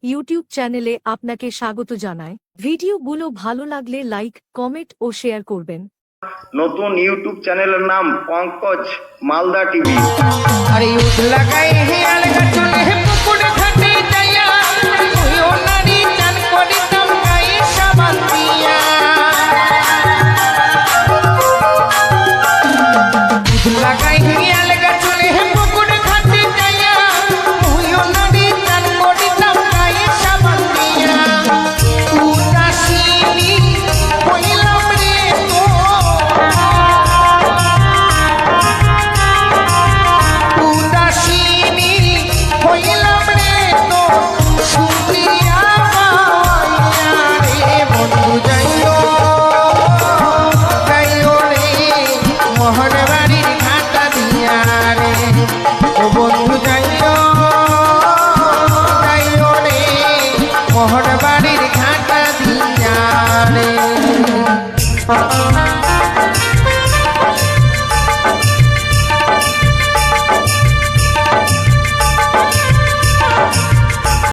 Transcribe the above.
YouTube চ্যানেলে আপনাকে স্বাগত জানায়। ভিডিওগুলো ভালো লাগলে লাইক, কমেন্ট ও শেয়ার করবেন। নতুন ইউটিউব চ্যানেলের নাম পঙ্কজ মালদা টিভি। अरे यूथ लगाए हैं अलग चुने हैं पुकुड़ घटे जाया कोई ओनारी चन कोड़ी तम गाए शाबातिया यूथ लगाए हैं अलग चुने हैं पुकुड़ घटे जाया कोई ओनारी चन कोड़ी तम गाए शाबातिया उदासीनी कोई लमरे तो उदासीनी হইলাম রে তো শুক্রিয়া পাওয়া রে বন্ধু যাইও রে মোহন বাড়ির ঘাটা দিয়া রে ও বন্ধু যাইও রে মোহন বাড়ির ঘাটা দিয়া রে